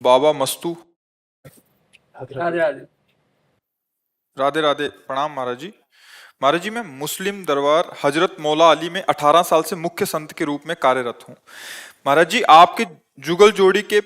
बाबा मस्तू। राधे राधे। राधे राधे। प्रणाम महाराज जी। महाराज जी, मैं मुस्लिम दरबार हजरत मौला अली में 18 साल से मुख्य संत के रूप में कार्यरत हूँ। महाराज जी, आपके जुगल जोड़ी के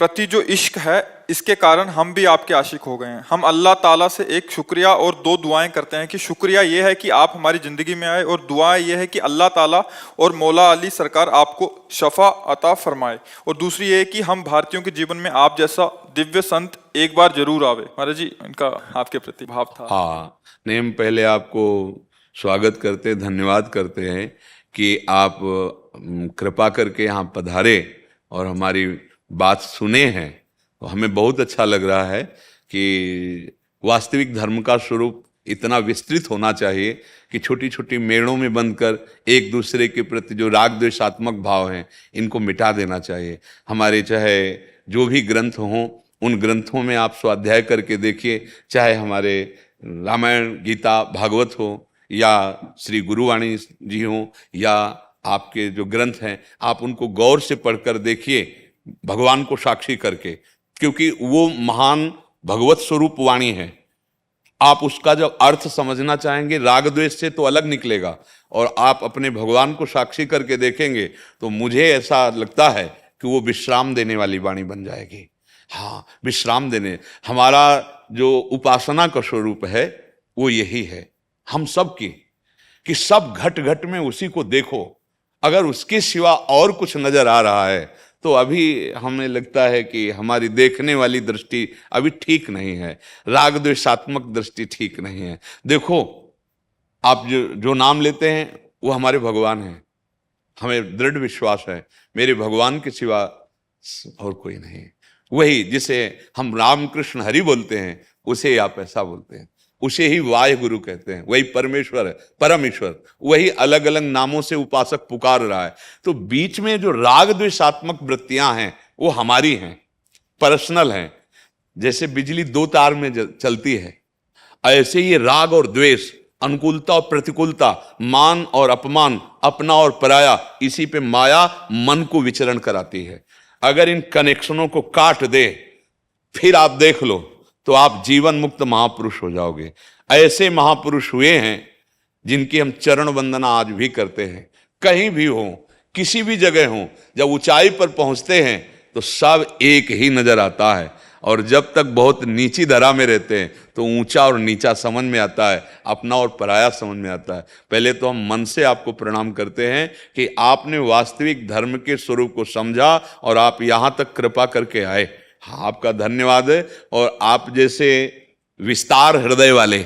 प्रति जो इश्क है, इसके कारण हम भी आपके आशिक हो गए हैं। हम अल्लाह ताला से एक शुक्रिया और दो दुआएं करते हैं कि शुक्रिया ये है कि आप हमारी जिंदगी में आए, और दुआ ये है कि अल्लाह ताला और मौला अली सरकार आपको शफा अता फरमाए। और दूसरी ये है कि हम भारतीयों के जीवन में आप जैसा दिव्य संत एक बार जरूर आवे। महाराज जी, इनका आपके प्रति भाव था। हाँ, नहीं, हम पहले आपको स्वागत करते हैं, धन्यवाद करते हैं कि आप कृपा करके यहाँ पधारे और हमारी बात सुने हैं। तो हमें बहुत अच्छा लग रहा है कि वास्तविक धर्म का स्वरूप इतना विस्तृत होना चाहिए कि छोटी छोटी मेड़ों में बंधकर एक दूसरे के प्रति जो राग द्वेषात्मक भाव हैं, इनको मिटा देना चाहिए। हमारे चाहे जो भी ग्रंथ हों, उन ग्रंथों में आप स्वाध्याय करके देखिए, चाहे हमारे रामायण, गीता, भागवत हो, या श्री गुरुवाणी जी हो, या आपके जो ग्रंथ हैं, आप उनको गौर से पढ़कर देखिए, भगवान को साक्षी करके, क्योंकि वो महान भगवत स्वरूप वाणी है। आप उसका जब अर्थ समझना चाहेंगे, राग द्वेष से तो अलग निकलेगा, और आप अपने भगवान को साक्षी करके देखेंगे तो मुझे ऐसा लगता है कि वो विश्राम देने वाली वाणी बन जाएगी। हाँ, विश्राम देने, हमारा जो उपासना का स्वरूप है वो यही है हम सब की, कि सब घट घट में उसी को देखो। अगर उसके सिवा और कुछ नजर आ रहा है तो अभी हमें लगता है कि हमारी देखने वाली दृष्टि अभी ठीक नहीं है, राग द्वेषात्मक दृष्टि ठीक नहीं है। देखो, आप जो नाम लेते हैं वो हमारे भगवान हैं। हमें दृढ़ विश्वास है मेरे भगवान के सिवा और कोई नहीं। वही जिसे हम राम कृष्ण हरि बोलते हैं, उसे आप ऐसा बोलते हैं, उसे ही वाहे गुरु कहते हैं। वही परमेश्वर है, परम ईश्वर, वही अलग अलग नामों से उपासक पुकार रहा है। तो बीच में जो राग द्वेषात्मक वृत्तियां हैं वो हमारी हैं, पर्सनल हैं। जैसे बिजली दो तार में चलती है, ऐसे ये राग और द्वेष, अनुकूलता और प्रतिकूलता, मान और अपमान, अपना और पराया, इसी पे माया मन को विचरण कराती है। अगर इन कनेक्शनों को काट दे, फिर आप देख लो तो आप जीवन मुक्त महापुरुष हो जाओगे। ऐसे महापुरुष हुए हैं जिनकी हम चरण वंदना आज भी करते हैं। कहीं भी हो, किसी भी जगह हो, जब ऊंचाई पर पहुंचते हैं तो सब एक ही नजर आता है, और जब तक बहुत नीची धरा में रहते हैं तो ऊंचा और नीचा समझ में आता है, अपना और पराया समझ में आता है। पहले तो हम मन से आपको प्रणाम करते हैं कि आपने वास्तविक धर्म के स्वरूप को समझा और आप यहाँ तक कृपा करके आए। हाँ, आपका धन्यवाद है। और आप जैसे विस्तार हृदय वाले,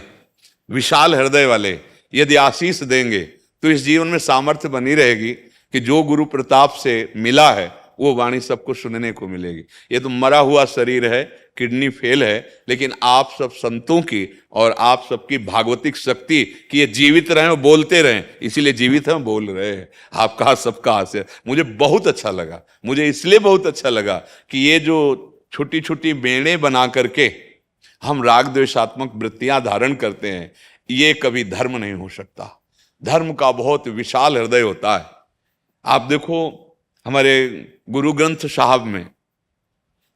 विशाल हृदय वाले यदि आशीष देंगे तो इस जीवन में सामर्थ्य बनी रहेगी कि जो गुरु प्रताप से मिला है वो वाणी सबको सुनने को मिलेगी। ये तो मरा हुआ शरीर है, किडनी फेल है, लेकिन आप सब संतों की और आप सबकी भागवतिक शक्ति कि ये जीवित रहें और बोलते रहें, इसीलिए जीवित हैं, बोल रहे हैं। आपका सबका आशीर्वाद मुझे बहुत अच्छा लगा। मुझे इसलिए बहुत अच्छा लगा कि ये जो छोटी छोटी बेड़े बना करके हम राग द्वेषात्मक वृत्तियां धारण करते हैं, ये कभी धर्म नहीं हो सकता। धर्म का बहुत विशाल हृदय होता है। आप देखो, हमारे गुरु ग्रंथ साहब में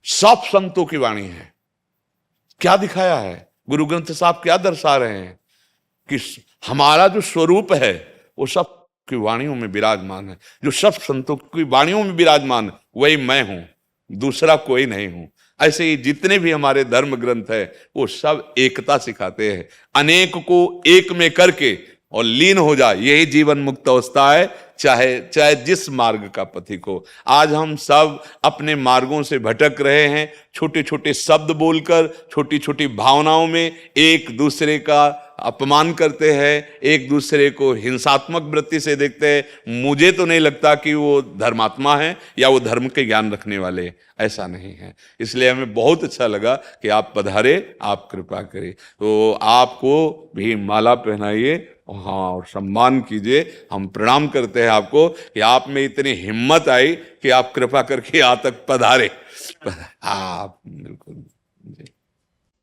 सब संतों की वाणी है। क्या दिखाया है गुरु ग्रंथ साहब, क्या दर्शा रहे हैं कि हमारा जो स्वरूप है वो सब की वाणियों में विराजमान है। जो सब संतों की वाणियों में विराजमान है वही मैं हूं, दूसरा कोई नहीं हूं। ऐसे ही जितने भी हमारे धर्म ग्रंथ है वो सब एकता सिखाते हैं, अनेक को एक में करके और लीन हो जाए, यही जीवन मुक्त अवस्था है। चाहे जिस मार्ग का पथिक हो। आज हम सब अपने मार्गों से भटक रहे हैं, छोटे छोटे शब्द बोलकर, छोटी छोटी भावनाओं में एक दूसरे का अपमान करते हैं, एक दूसरे को हिंसात्मक वृत्ति से देखते हैं। मुझे तो नहीं लगता कि वो धर्मात्मा है या वो धर्म के ज्ञान रखने वाले, ऐसा नहीं है। इसलिए हमें बहुत अच्छा लगा कि आप पधारे, आप कृपा करें। तो आपको भी माला पहनाइए, हाँ, और सम्मान कीजिए। हम प्रणाम करते हैं आपको कि आप में इतनी हिम्मत आई कि आप कृपा करके यहाँ तक पधारे। हाँ, बिल्कुल।